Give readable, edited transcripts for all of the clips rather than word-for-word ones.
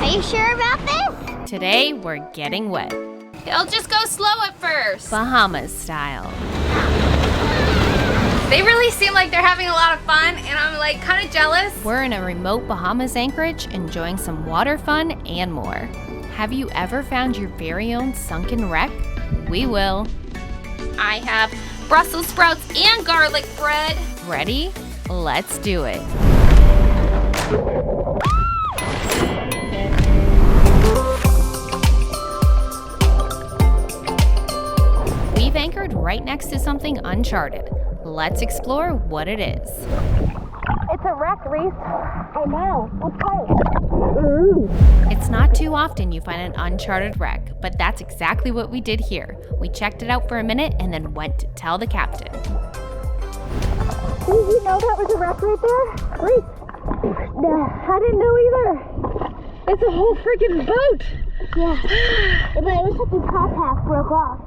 Are you sure about this? Today, we're getting wet. It'll just go slow at first. Bahamas style. They really seem like they're having a lot of fun, and I'm like kind of jealous. We're in a remote Bahamas anchorage, enjoying some water fun and more. Have you ever found your very own sunken wreck? We will. I have Brussels sprouts and garlic bread. Ready? Let's do it. We've anchored right next to something uncharted. Let's explore what it is. It's a wreck, Reese. I know. What's cold? It's not too often you find an uncharted wreck, but that's exactly what we did here. We checked it out for a minute and then went to tell the captain. Did you know that was a wreck right there? Reese? No, I didn't know either. It's a whole freaking boat. Yeah. But it looks like the top half broke off.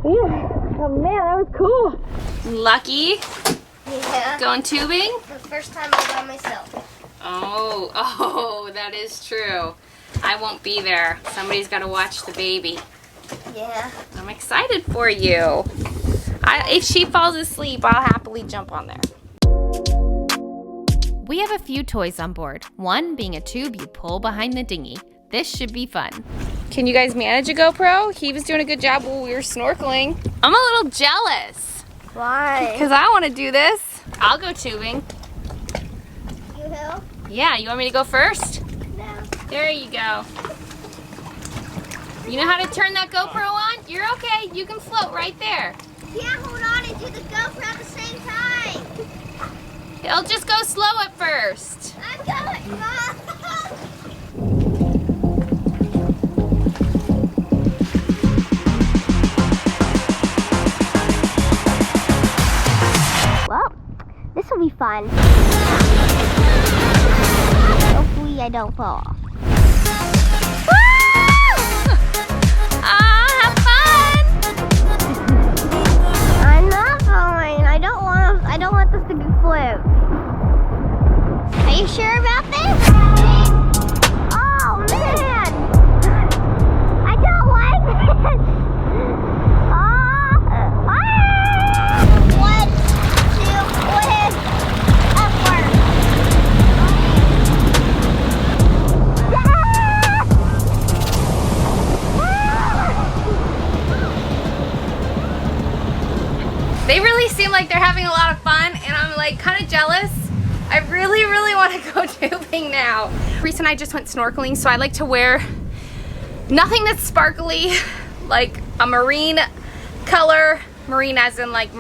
Yeah. Oh man, that was cool. Lucky. Yeah. Going tubing? The first time I by myself. Oh, that is true. I won't be there. Somebody's got to watch the baby. Yeah. I'm excited for you. If she falls asleep, I'll happily jump on there. We have a few toys on board, one being a tube you pull behind the dinghy. This should be fun. Can you guys manage a GoPro? He was doing a good job while we were snorkeling. I'm a little jealous. Why? Because I want to do this. I'll go tubing. You will? Yeah, you want me to go first? No. There you go. You know how to turn that GoPro on? You're okay. You can float right there. Yeah, hold on and do the GoPro at the same time. It'll just go slow at first. I'm going, Mom. Well, this will be fun. Hopefully I don't fall off. Have fun! I'm not falling. I don't want this to flip. Are you sure about this? Oh man! I don't like this! One, two, lift, upward. They really seem like they're having a lot of fun, and I'm like kind of jealous. I really want to go tubing now. Reese and I just went snorkeling, so I like to wear nothing that's sparkly, like a marine color, marine as in like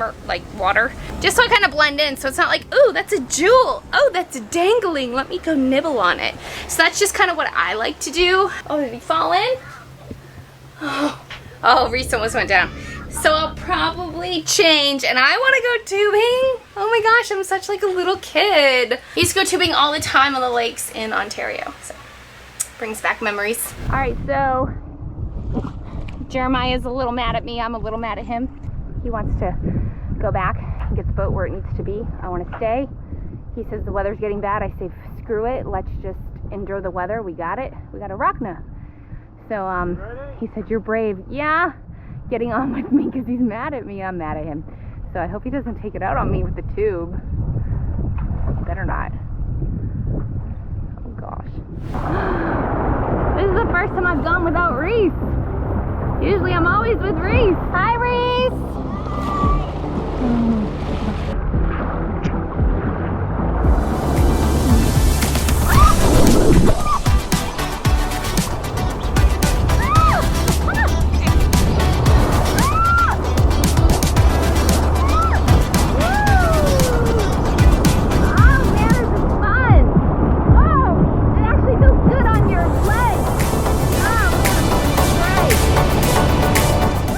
water, just so I kind of blend in, so it's not like, ooh, that's a jewel, oh, that's dangling, let me go nibble on it. So that's just kind of what I like to do. Oh, did he fall in? Oh, Reese almost went down. So I'll probably change, and I want to go tubing. Oh my gosh, I'm such like a little kid. I used to go tubing all the time on the lakes in Ontario, so brings back memories. All right, so Jeremiah is a little mad at me. I'm a little mad at him. He wants to go back and get the boat where it needs to be. I want to stay. He says the weather's getting bad. I say, screw it. Let's just enjoy the weather. We got it. We got a Rockna. So he said, you're brave. Yeah. Getting on with me because he's mad at me. I'm mad at him. So I hope he doesn't take it out on me with the tube. Better not. Oh gosh. This is the first time I've gone without Reese. Usually I'm always with Reese. Hi, Reese.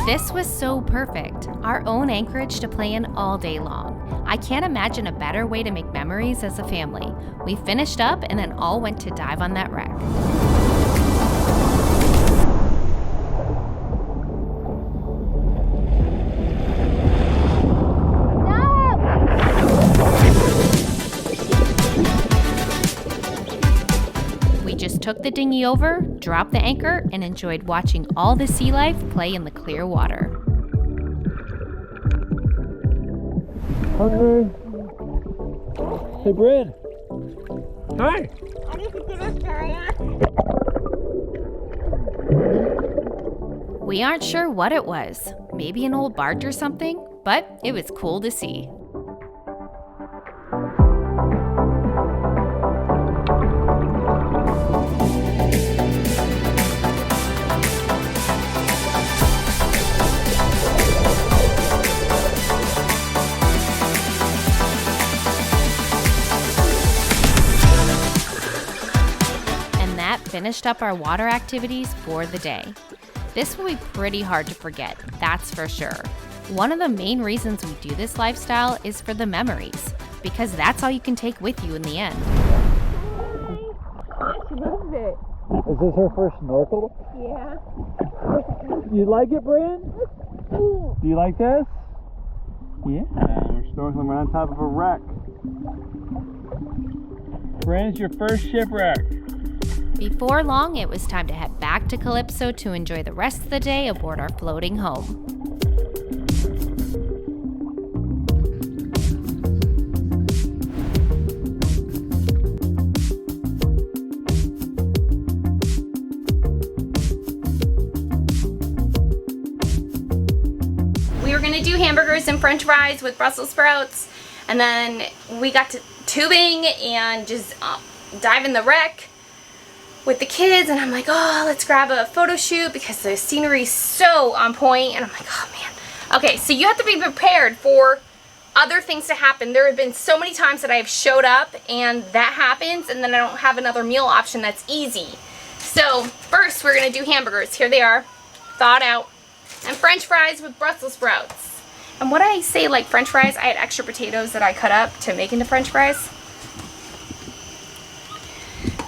This was so perfect. Our own anchorage to play in all day long. I can't imagine a better way to make memories as a family. We finished up and then all went to dive on that wreck. just took the dinghy over, dropped the anchor, and enjoyed watching all the sea life play in the clear water. Okay. Hey, Brad. Hi. We aren't sure what it was, maybe an old barge or something, but it was cool to see. And that finished up our water activities for the day. This will be pretty hard to forget, that's for sure. One of the main reasons we do this lifestyle is for the memories, because that's all you can take with you in the end. She loves it. Is this her first snorkel? Yeah. You like it, Brand? Do you like this? Yeah, we're snorkeling. We're on top of a wreck. Brand, it's your first shipwreck. Before long, it was time to head back to Calypso to enjoy the rest of the day aboard our floating home. We were gonna do hamburgers and french fries with Brussels sprouts, and then we got to tubing and just dive in the wreck with the kids, and I'm like, oh, let's grab a photo shoot because the scenery is so on point, and I'm like, oh man. Okay, so you have to be prepared for other things to happen. There have been so many times that I've showed up and that happens, and then I don't have another meal option that's easy. So first we're gonna do hamburgers. Here they are, thawed out, and french fries with Brussels sprouts. And what I say, like french fries, I had extra potatoes that I cut up to make into french fries.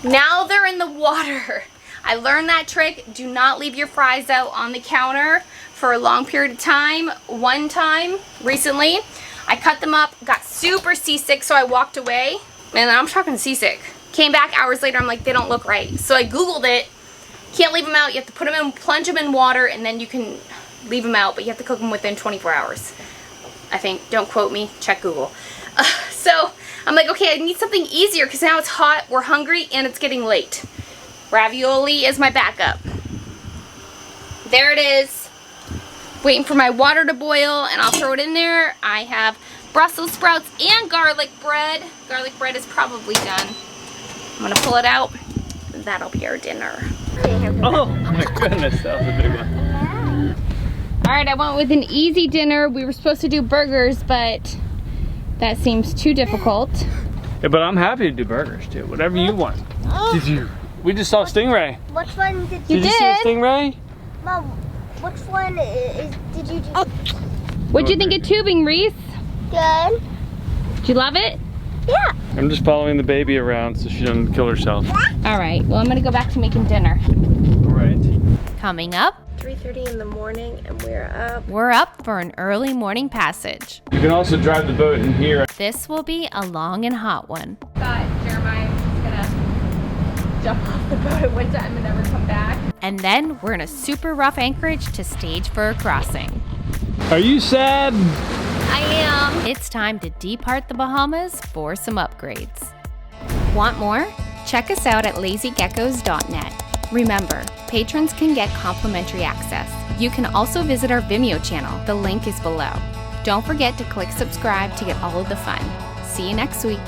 Now they're in the water. I learned that trick. Do not leave your fries out on the counter for a long period of time. One time recently, I cut them up, got super seasick, so I walked away. And I'm talking seasick. Came back hours later, I'm like, they don't look right. So I Googled it. Can't leave them out. You have to put them in, plunge them in water, and then you can leave them out, but you have to cook them within 24 hours. I think. Don't quote me. Check Google. So I'm like, okay, I need something easier because now it's hot, we're hungry, and it's getting late. Ravioli is my backup. There it is. Waiting for my water to boil, and I'll throw it in there. I have Brussels sprouts and garlic bread. Garlic bread is probably done. I'm gonna pull it out. That'll be our dinner. Oh my goodness, that was a big one. All right, I went with an easy dinner. We were supposed to do burgers, but that seems too difficult. Yeah, but I'm happy to do burgers too. Whatever you want. Did you? We just saw stingray. Which one did You Did you see a stingray? Mom, which one did you do? What'd you think of tubing, Reese? Good. Did you love it? Yeah. I'm just following the baby around so she doesn't kill herself. All right, well, I'm gonna go back to making dinner. All right. Coming up, 3:30 in the morning and we're up for an early morning passage. You can also drive the boat in here. This will be a long and hot one. Thought Jeremiah was just gonna jump off the boat at one time and never come back. And then we're in a super rough anchorage to stage for a crossing. Are you sad? I am. It's time to depart the Bahamas for some upgrades. Want more? Check us out at lazygeckos.net. Remember, patrons can get complimentary access. You can also visit our Vimeo channel. The link is below. Don't forget to click subscribe to get all of the fun. See you next week.